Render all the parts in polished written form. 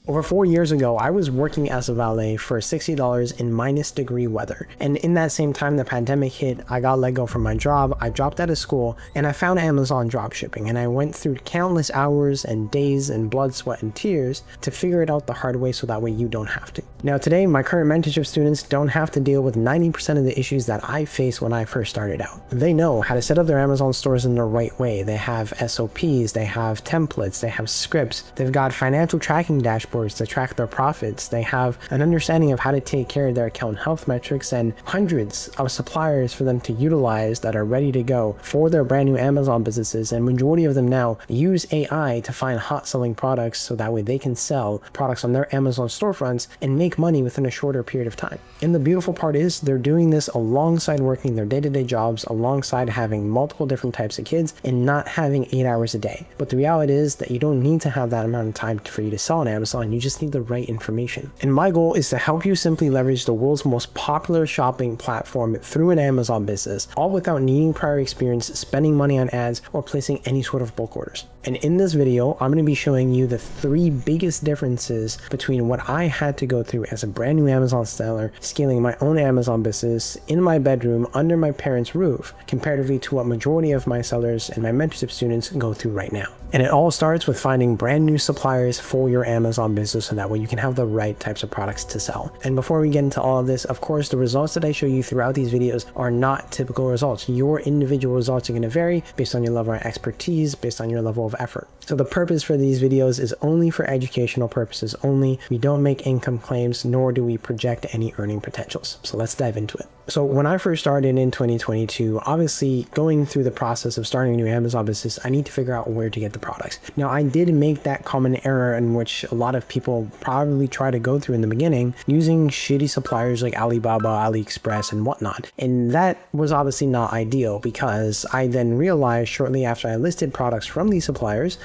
Over 4 years ago, I was working as a valet for $60 in -degree weather. And in that same time the pandemic hit, I got let go from my job, I dropped out of school, and I found Amazon dropshipping. And I went through countless hours and days and blood, sweat, and tears to figure it out the hard way so that way you don't have to. Now today, my current mentorship students don't have to deal with 90% of the issues that I faced when I first started out. They know how to set up their Amazon stores in the right way. They have SOPs, they have templates, they have scripts, they've got financial tracking dashboards to track their profits. They have an understanding of how to take care of their account health metrics and hundreds of suppliers for them to utilize that are ready to go for their brand new Amazon businesses. And majority of them now use AI to find hot selling products so that way they can sell products on their Amazon storefronts and make money within a shorter period of time. And the beautiful part is they're doing this alongside working their day-to-day jobs, alongside having multiple different types of kids and not having 8 hours a day. But the reality is that you don't need to have that amount of time for you to sell on Amazon. You just need the right information. And my goal is to help you simply leverage the world's most popular shopping platform through an Amazon business, all without needing prior experience, spending money on ads, or placing any sort of bulk orders. And in this video, I'm going to be showing you the 3 biggest differences between what I had to go through as a brand new Amazon seller, scaling my own Amazon business in my bedroom under my parents' roof, comparatively to what majority of my sellers and my mentorship students go through right now. And it all starts with finding brand new suppliers for your Amazon business so that way you can have the right types of products to sell. And before we get into all of this, of course, the results that I show you throughout these videos are not typical results. Your individual results are going to vary based on your level of expertise, based on your level of effort. So the purpose for these videos is only for educational purposes only. We don't make income claims, nor do we project any earning potentials. So let's dive into it. So when I first started in 2022, obviously going through the process of starting a new Amazon business, I need to figure out where to get the products. Now, I did make that common error in which a lot of people probably try to go through in the beginning, using shitty suppliers like Alibaba, AliExpress, and whatnot. And that was obviously not ideal, because I then realized shortly after I listed products from these suppliers,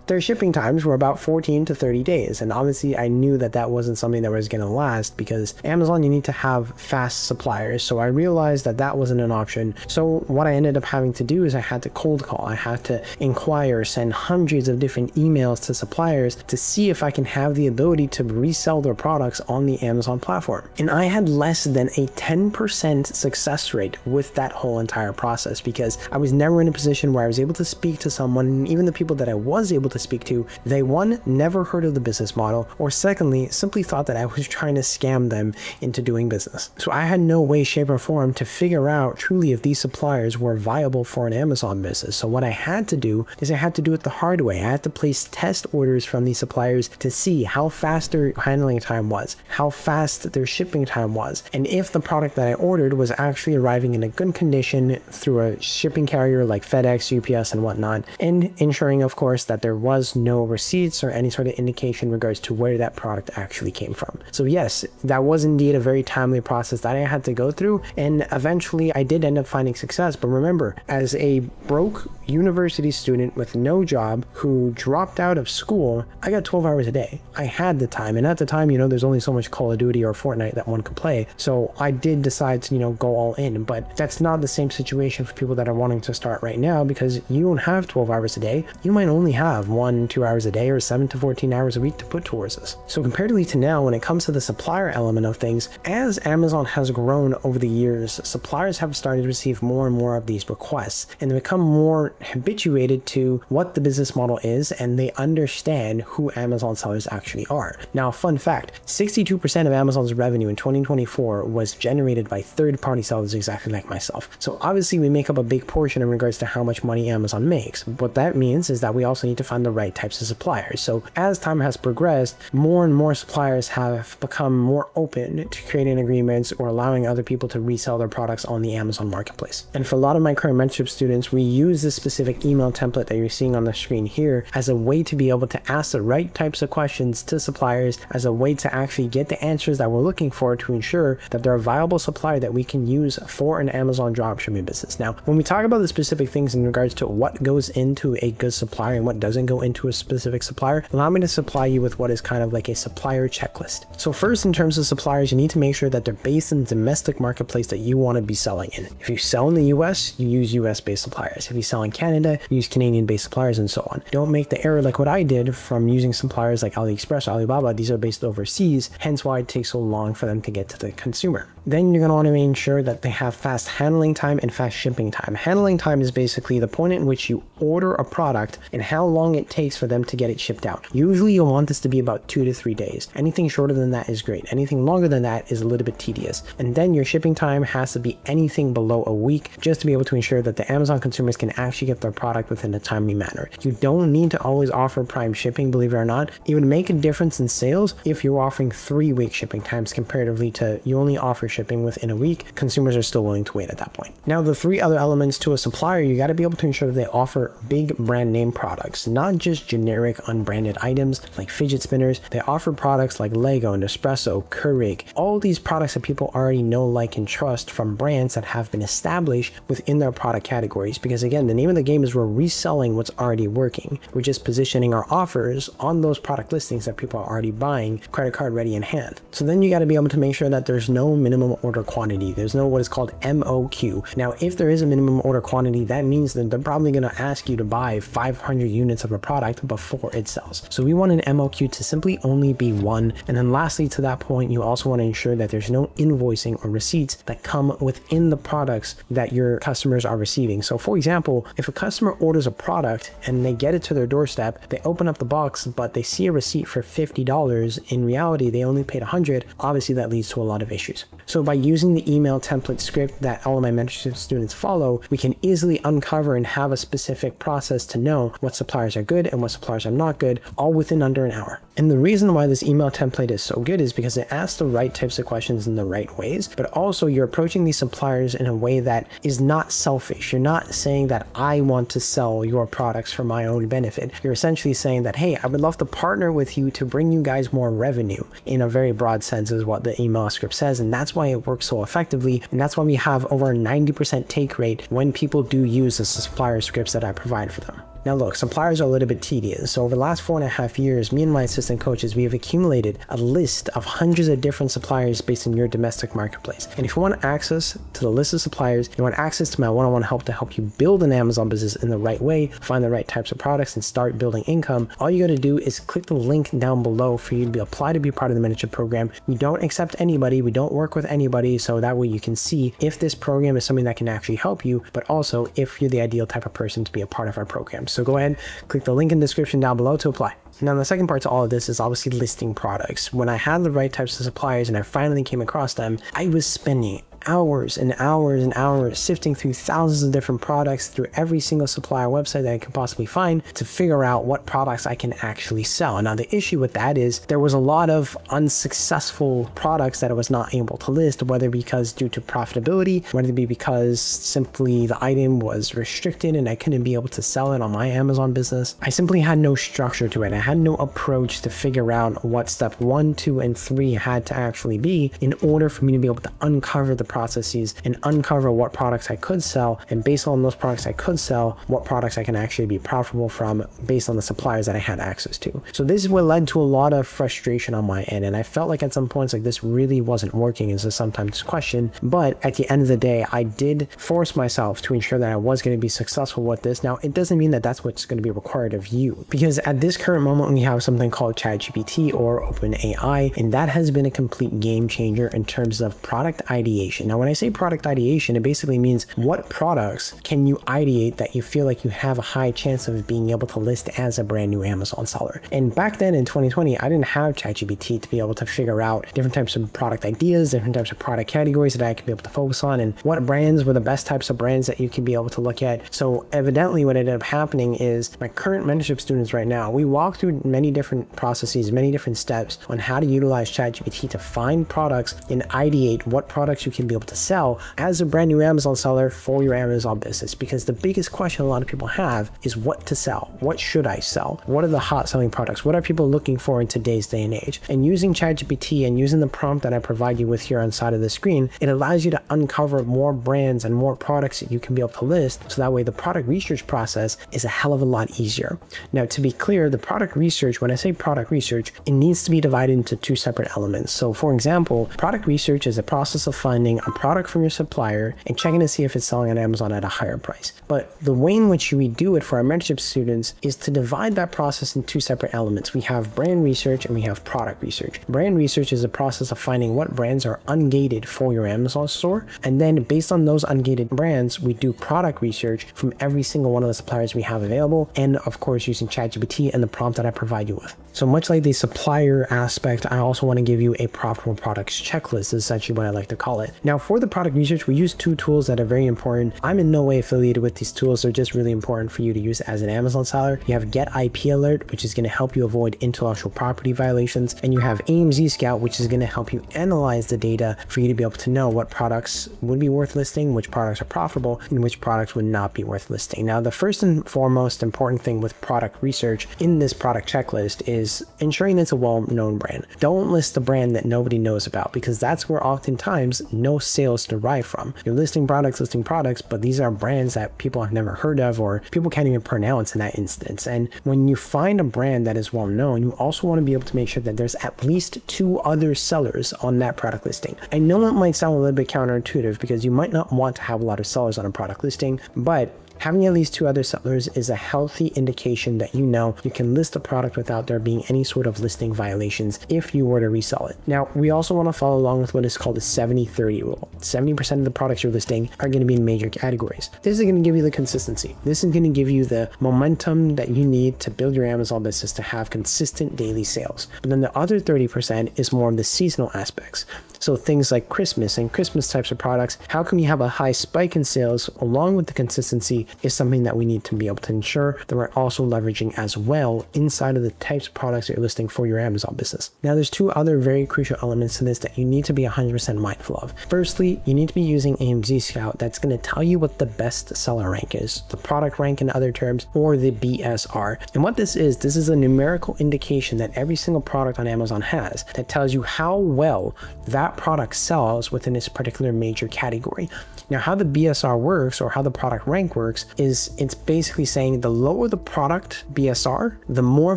their shipping times were about 14 to 30 days. And obviously I knew that that wasn't something that was going to last, because Amazon, you need to have fast suppliers. So I realized that that wasn't an option. So what I ended up having to do is I had to cold call. I had to inquire, send hundreds of different emails to suppliers to see if I can have the ability to resell their products on the Amazon platform. And I had less than a 10% success rate with that whole entire process, because I was never in a position where I was able to speak to someone. And even the people that I was able to speak to, they, one, never heard of the business model, or secondly, simply thought that I was trying to scam them into doing business. So I had no way, shape, or form to figure out truly if these suppliers were viable for an Amazon business. So what I had to do is I had to do it the hard way. I had to place test orders from these suppliers to see how fast their handling time was, how fast their shipping time was, and if the product that I ordered was actually arriving in a good condition through a shipping carrier like FedEx, UPS, and whatnot, and ensuring, of course, that there was no receipts or any sort of indication in regards to where that product actually came from. So yes, that was indeed a very timely process that I had to go through, and eventually I did end up finding success. But remember, as a broke university student with no job who dropped out of school, I got 12 hours a day. I had the time, and at the time, there's only so much Call of Duty or Fortnite that one could play. So I did decide to, go all in. But that's not the same situation for people that are wanting to start right now, because you don't have 12 hours a day. You might only have 1-2 hours a day or 7 to 14 hours a week to put towards this. So comparatively to now, when it comes to the supplier element of things, as Amazon has grown over the years, suppliers have started to receive more and more of these requests, and they become more habituated to what the business model is, and they understand who Amazon sellers actually are. Now, fun fact, 62% of Amazon's revenue in 2024 was generated by third-party sellers exactly like myself. So obviously we make up a big portion in regards to how much money Amazon makes. What that means is that we also need to find the right types of suppliers. So as time has progressed, more and more suppliers have become more open to creating agreements or allowing other people to resell their products on the Amazon marketplace. And for a lot of my current mentorship students, we use this specific email template that you're seeing on the screen here as a way to be able to ask the right types of questions to suppliers, as a way to actually get the answers that we're looking for to ensure that they're a viable supplier that we can use for an Amazon dropshipping business. Now, when we talk about the specific things in regards to what goes into a good supplier and what doesn't go into a specific supplier, allow me to supply you with what is kind of like a supplier checklist. So first, in terms of suppliers, you need to make sure that they're based in the domestic marketplace that you want to be selling in. If you sell in the US, you use US based suppliers. If you sell in Canada, you use Canadian based suppliers, and so on. Don't make the error like what I did from using suppliers like AliExpress or Alibaba. These are based overseas, hence why it takes so long for them to get to the consumer. Then you're going to want to ensure that they have fast handling time and fast shipping time. Handling time is basically the point at which you order a product and how long it takes for them to get it shipped out. Usually you'll want this to be about 2 to 3 days. Anything shorter than that is great. Anything longer than that is a little bit tedious. And then your shipping time has to be anything below a week, just to be able to ensure that the Amazon consumers can actually get their product within a timely manner. You don't need to always offer prime shipping, believe it or not. It would make a difference in sales if you're offering 3-week shipping times comparatively to you only offer shipping within a week. Consumers are still willing to wait at that point. Now, the 3 other elements to a supplier, you got to be able to ensure that they offer big brand name products, not just generic unbranded items like fidget spinners. They offer products like Lego, Nespresso, Keurig, all these products that people already know, like, and trust from brands that have been established within their product categories. Because again, the name of the game is we're reselling what's already working. We're just positioning our offers on those product listings that people are already buying, credit card ready in hand. So then you got to be able to make sure that there's no minimum order quantity. There's no what is called MOQ. Now, if there is a minimum order quantity, that means that they're probably going to ask you to buy 500 units of a product before it sells. So we want an MOQ to simply only be 1. And then lastly, to that point, you also want to ensure that there's no invoicing or receipts that come within the products that your customers are receiving. So for example, if a customer orders a product and they get it to their doorstep, they open up the box, but they see a receipt for $50. In reality, they only paid $100. Obviously, that leads to a lot of issues. So by using the email template script that all of my mentorship students follow, we can easily uncover and have a specific process to know what suppliers are good and what suppliers are not good, all within under an hour. And the reason why this email template is so good is because it asks the right types of questions in the right ways, but also you're approaching these suppliers in a way that is not selfish. You're not saying that I want to sell your products for my own benefit. You're essentially saying that, hey, I would love to partner with you to bring you guys more revenue, in a very broad sense is what the email script says. And that's why it works so effectively. And that's why we have over a 90% take rate when people do use the supplier scripts that I provide for them. Now look, suppliers are a little bit tedious. So over the last 4.5 years, me and my assistant coaches, we have accumulated a list of hundreds of different suppliers based in your domestic marketplace. And if you want access to the list of suppliers, you want access to my one-on-one help to help you build an Amazon business in the right way, find the right types of products, and start building income, all you got to do is click the link down below for you to apply to be part of the mentorship program. We don't accept anybody. We don't work with anybody. So that way you can see if this program is something that can actually help you, but also if you're the ideal type of person to be a part of our program. So go ahead, click the link in the description down below to apply. Now, the second part to all of this is obviously listing products. When I had the right types of suppliers and I finally came across them, I was spending hours and hours and hours sifting through thousands of different products through every single supplier website that I could possibly find to figure out what products I can actually sell. Now, the issue with that is there was a lot of unsuccessful products that I was not able to list, whether because due to profitability, whether it be because simply the item was restricted and I couldn't be able to sell it on my Amazon business. I simply had no structure to it. I had no approach to figure out what step 1, 2, and 3 had to actually be in order for me to be able to uncover the processes and uncover what products I could sell, and based on those products I could sell, what products I can actually be profitable from based on the suppliers that I had access to. So this is what led to a lot of frustration on my end, and I felt like at some points like this really wasn't working is a sometimes question, but at the end of the day I did force myself to ensure that I was going to be successful with this. Now, it doesn't mean that that's what's going to be required of you, because at this current moment we have something called ChatGPT or OpenAI, and that has been a complete game changer in terms of product ideation. Now, when I say product ideation, it basically means what products can you ideate that you feel like you have a high chance of being able to list as a brand new Amazon seller. And back then in 2020, I didn't have ChatGPT to be able to figure out different types of product ideas, different types of product categories that I could be able to focus on, and what brands were the best types of brands that you could be able to look at. So evidently what ended up happening is my current mentorship students right now, we walk through many different processes, many different steps on how to utilize ChatGPT to find products and ideate what products you can be be able to sell as a brand new Amazon seller for your Amazon business. Because the biggest question a lot of people have is what to sell. What should I sell? What are the hot selling products? What are people looking for in today's day and age? And using ChatGPT and using the prompt that I provide you with here on the side of the screen, it allows you to uncover more brands and more products that you can be able to list. So that way the product research process is a hell of a lot easier. Now, to be clear, the product research, when I say product research, it needs to be divided into two separate elements. So for example, product research is a process of finding a product from your supplier and checking to see if it's selling on Amazon at a higher price. But the way in which we do it for our mentorship students is to divide that process in two separate elements. We have brand research and we have product research. Brand research is the process of finding what brands are ungated for your Amazon store. And then based on those ungated brands, we do product research from every single one of the suppliers we have available. And of course, using ChatGPT and the prompt that I provide you with. So much like the supplier aspect, I also want to give you a profitable products checklist. This is essentially what I like to call it. Now, for the product research, we use two tools that are very important. I'm in no way affiliated with these tools. They're just really important for you to use as an Amazon seller. You have Get IP Alert, which is going to help you avoid intellectual property violations. And you have AMZ Scout, which is going to help you analyze the data for you to be able to know what products would be worth listing, which products are profitable, and which products would not be worth listing. Now, the first and foremost important thing with product research in this product checklist is ensuring it's a well-known brand. Don't list a brand that nobody knows about, because that's where oftentimes no sales derive from. You're listing products, but these are brands that people have never heard of or people can't even pronounce in that instance. And when you find a brand that is well-known, you also want to be able to make sure that there's at least 2 other sellers on that product listing. I know it might sound a little bit counterintuitive because you might not want to have a lot of sellers on a product listing, but having at least 2 other sellers is a healthy indication that you know you can list a product without there being any sort of listing violations if you were to resell it. Now, we also want to follow along with what is called the 70-30 rule. 70% of the products you're listing are going to be in major categories. This is going to give you the consistency. This is going to give you the momentum that you need to build your Amazon business to have consistent daily sales. But then the other 30% is more of the seasonal aspects. So things like Christmas and Christmas types of products, how can we have a high spike in sales along with the consistency is something that we need to be able to ensure that we're also leveraging as well inside of the types of products that you're listing for your Amazon business. Now, there's 2 other very crucial elements to this that you need to be 100% mindful of. Firstly, you need to be using AMZ Scout. That's going to tell you what the best seller rank is, the product rank in other terms, or the BSR. And what this is a numerical indication that every single product on Amazon has that tells you how well that product sells within this particular major category. Now, how the BSR works, or how the product rank works, is it's basically saying the lower the product BSR, the more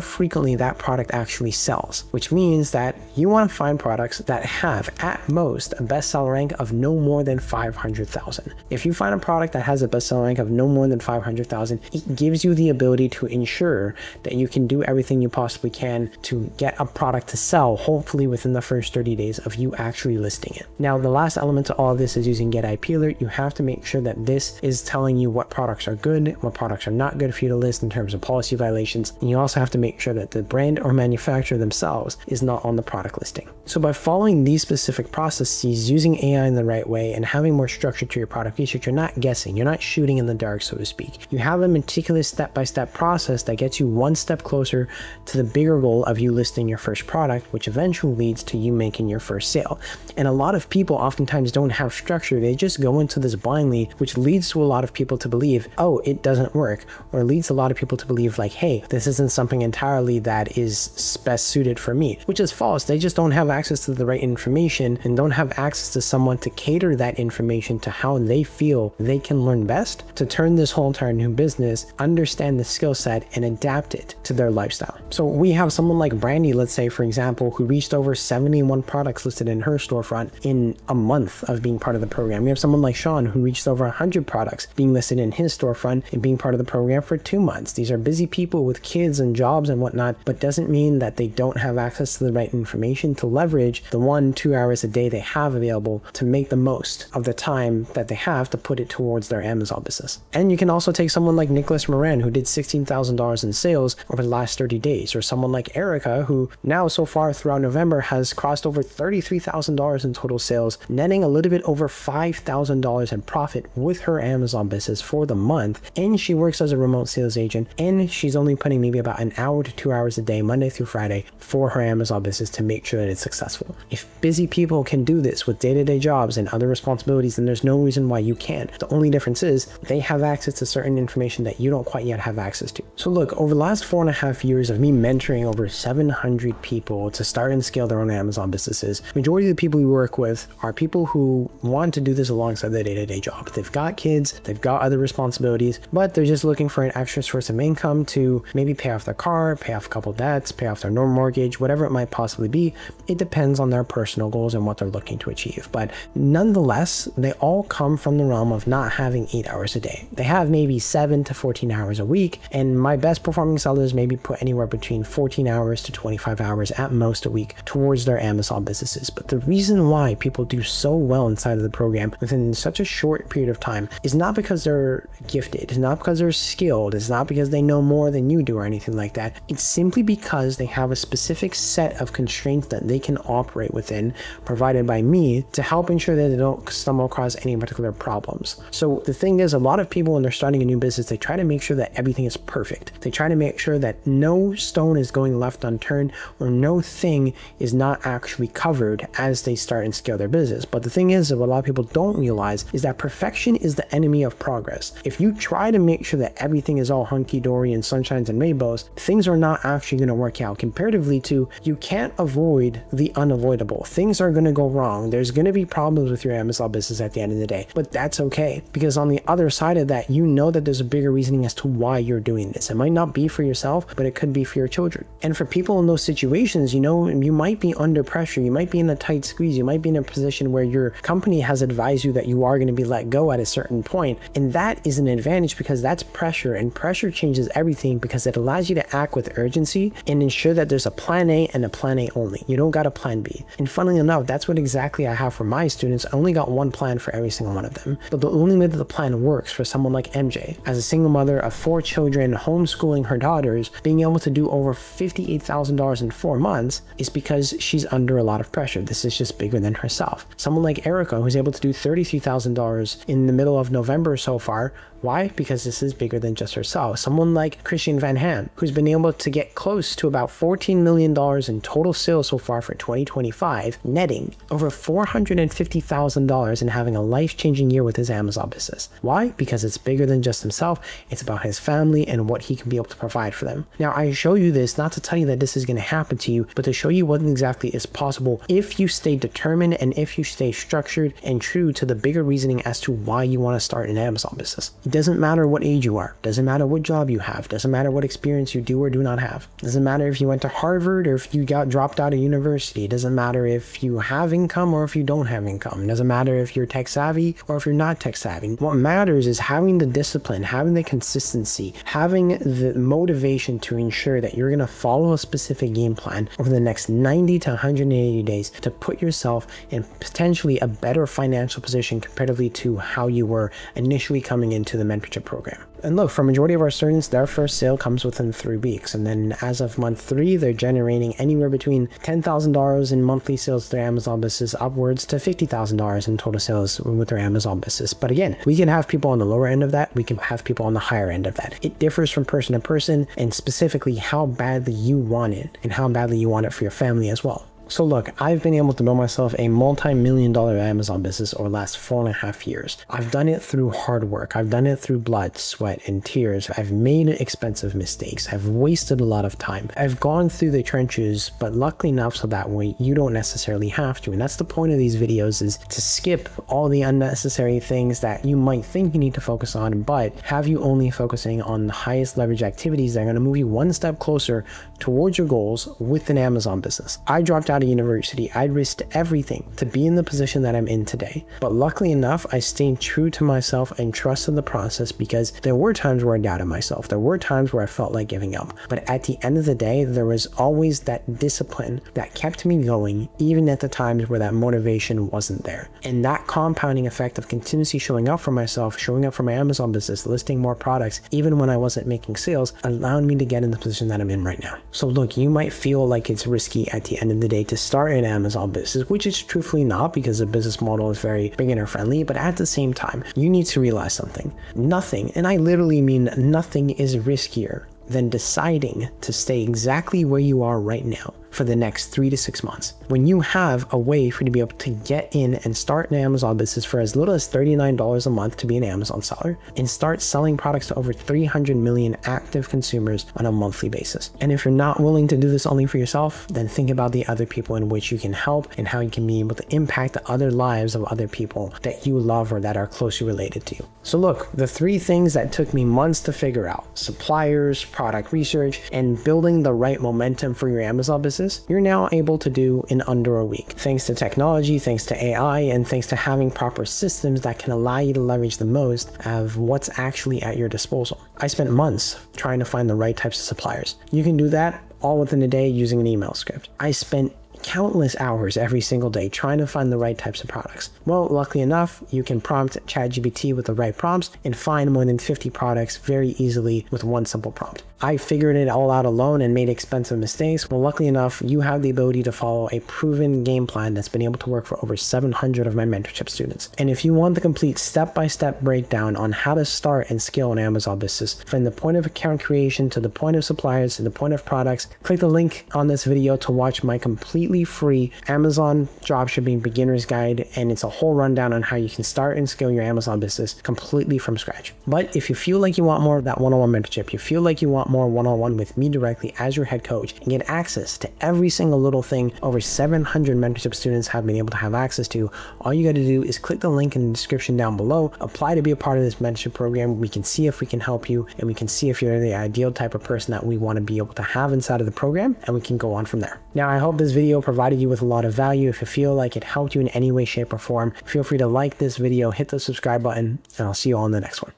frequently that product actually sells, which means that you want to find products that have at most a bestseller rank of no more than 500,000. If you find a product that has a bestseller rank of no more than 500,000, it gives you the ability to ensure that you can do everything you possibly can to get a product to sell, hopefully within the first 30 days of you actually listing it. Now, the last element to all of this is using Get IP Alert. You have to make sure that this is telling you what products are good, what products are not good for you to list in terms of policy violations. And you also have to make sure that the brand or manufacturer themselves is not on the product listing. So by following these specific processes, using AI in the right way, and having more structure to your product research, you're not guessing, you're not shooting in the dark, so to speak. You have a meticulous step-by-step process that gets you one step closer to the bigger goal of you listing your first product, which eventually leads to you making your first sale. And a lot of people oftentimes don't have structure. They just go into this blindly, which leads to a lot of people to believe, oh, it doesn't work, or leads a lot of people to believe like, hey, this isn't something entirely that is best suited for me, which is false. They just don't have access to the right information and don't have access to someone to cater that information to how they feel they can learn best to turn this whole entire new business, understand the skill set, and adapt it to their lifestyle. So we have someone like Brandy, let's say, for example, who reached over 71 products listed in her storefront in a month of being part of the program. We have someone like Sean who reached over 100 products being listed in his storefront and being part of the program for 2 months. These are busy people with kids and jobs and whatnot, but doesn't mean that they don't have access to the right information to leverage the 1-2 hours a day they have available to make the most of the time that they have to put it towards their Amazon business. And you can also take someone like Nicholas Moran, who did $16,000 in sales over the last 30 days, or someone like Erica, who now so far throughout November has crossed over $33,000 in total sales, netting a little bit over $5,000 in profit with her Amazon business for the the month, and she works as a remote sales agent, and she's only putting maybe about an hour to 2 hours a day, Monday through Friday, for her Amazon business to make sure that it's successful. If busy people can do this with day-to-day jobs and other responsibilities, then there's no reason why you can't. The only difference is they have access to certain information that you don't quite yet have access to. So look, over the last 4.5 years of me mentoring over 700 people to start and scale their own Amazon businesses, majority of the people we work with are people who want to do this alongside their day-to-day job. They've got kids, they've got other responsibilities, but they're just looking for an extra source of income to maybe pay off their car, pay off a couple debts, pay off their normal mortgage, whatever it might possibly be. It depends on their personal goals and what they're looking to achieve. But nonetheless, they all come from the realm of not having 8 hours a day. They have maybe 7 to 14 hours a week, and my best performing sellers maybe put anywhere between 14 hours to 25 hours at most a week towards their Amazon businesses. But the reason why people do so well inside of the program within such a short period of time is not because they're gifted, it's not because they're skilled, it's not because they know more than you do or anything like that. It's simply because they have a specific set of constraints that they can operate within, provided by me, to help ensure that they don't stumble across any particular problems. So the thing is, a lot of people when they're starting a new business, they try to make sure that everything is perfect. They try to make sure that no stone is going left unturned or no thing is not actually covered as they start and scale their business. But the thing is, what a lot of people don't realize is that perfection is the enemy of progress. If you try to make sure that everything is all hunky-dory and sunshines and rainbows, things are not actually going to work out. Comparatively to, you can't avoid the unavoidable. Things are going to go wrong. There's going to be problems with your Amazon business at the end of the day, but that's okay, because on the other side of that, you know that there's a bigger reasoning as to why you're doing this. It might not be for yourself, but it could be for your children. And for people in those situations, you know, you might be under pressure, you might be in a tight squeeze, you might be in a position where your company has advised you that you are going to be let go at a certain point, and that is an advantage because that's pressure, and pressure changes everything because it allows you to act with urgency and ensure that there's a plan A and a plan A only. You don't got a plan B. And funnily enough, that's what exactly I have for my students. I only got one plan for every single one of them. But the only way that the plan works for someone like MJ, as a single mother of 4 children, homeschooling her daughters, being able to do over $58,000 in 4 months, is because she's under a lot of pressure. This is just bigger than herself. Someone like Erica, who's able to do $33,000 in the middle of November so far. Why? Because this is bigger than just herself. Someone like Christian Van Ham, who's been able to get close to about $14 million in total sales so far for 2025, netting over $450,000 and having a life-changing year with his Amazon business. Why? Because it's bigger than just himself. It's about his family and what he can be able to provide for them. Now, I show you this not to tell you that this is going to happen to you, but to show you what exactly is possible if you stay determined and if you stay structured and true to the bigger reasoning as to why you want to start an Amazon business. It doesn't matter what age you are, doesn't matter what job you have, doesn't matter what experience you do or do not have, doesn't matter if you went to Harvard or if you got dropped out of university, it doesn't matter if you have income or if you don't have income, it doesn't matter if you're tech savvy or if you're not tech savvy. What matters is having the discipline, having the consistency, having the motivation to ensure that you're going to follow a specific game plan over the next 90 to 180 days to put yourself in potentially a better financial position comparatively to how you were initially coming into the mentorship program. And look, for a majority of our students, their first sale comes within 3 weeks. And then as of month 3, they're generating anywhere between $10,000 in monthly sales with their Amazon business upwards to $50,000 in total sales with their Amazon business. But again, we can have people on the lower end of that. We can have people on the higher end of that. It differs from person to person, and specifically how badly you want it and how badly you want it for your family as well. So look, I've been able to build myself a multi-million-dollar Amazon business over the last 4.5 years. I've done it through hard work. I've done it through blood, sweat, and tears. I've made expensive mistakes. I've wasted a lot of time. I've gone through the trenches, but luckily enough so that way you don't necessarily have to. And that's the point of these videos, is to skip all the unnecessary things that you might think you need to focus on, but have you only focusing on the highest leverage activities that are going to move you one step closer towards your goals with an Amazon business. I dropped out of university. I risked everything to be in the position that I'm in today. But luckily enough, I stayed true to myself and trusted the process, because there were times where I doubted myself. There were times where I felt like giving up. But at the end of the day, there was always that discipline that kept me going, even at the times where that motivation wasn't there. And that compounding effect of continuously showing up for myself, showing up for my Amazon business, listing more products, even when I wasn't making sales, allowed me to get in the position that I'm in right now. So look, you might feel like it's risky at the end of the day to start an Amazon business, which is truthfully not, because the business model is very beginner friendly. But at the same time, you need to realize something. Nothing, and I literally mean nothing, is riskier than deciding to stay exactly where you are right now for the next 3 to 6 months. When you have a way for you to be able to get in and start an Amazon business for as little as $39 a month to be an Amazon seller, and start selling products to over 300 million active consumers on a monthly basis. And if you're not willing to do this only for yourself, then think about the other people in which you can help and how you can be able to impact the other lives of other people that you love or that are closely related to you. So look, the 3 things that took me months to figure out: suppliers, product research, and building the right momentum for your Amazon business, you're now able to do in under a week. Thanks to technology, thanks to AI, and thanks to having proper systems that can allow you to leverage the most of what's actually at your disposal. I spent months trying to find the right types of suppliers. You can do that all within a day using an email script. I spent countless hours every single day trying to find the right types of products. Well, luckily enough, you can prompt ChatGPT with the right prompts and find more than 50 products very easily with one simple prompt. I figured it all out alone and made expensive mistakes. Well, luckily enough, you have the ability to follow a proven game plan that's been able to work for over 700 of my mentorship students. And if you want the complete step-by-step breakdown on how to start and scale an Amazon business, from the point of account creation to the point of suppliers to the point of products, click the link on this video to watch my completely free Amazon dropshipping beginner's guide, and it's a whole rundown on how you can start and scale your Amazon business completely from scratch. But if you feel like you want more of that one-on-one mentorship, you feel like you want more one-on-one with me directly as your head coach, and get access to every single little thing over 700 mentorship students have been able to have access to, all you got to do is click the link in the description down below, apply to be a part of this mentorship program. We can see if we can help you, and we can see if you're the ideal type of person that we want to be able to have inside of the program, and we can go on from there. Now, I hope this video provided you with a lot of value. If you feel like it helped you in any way, shape, or form, feel free to like this video, hit the subscribe button, and I'll see you all in the next one.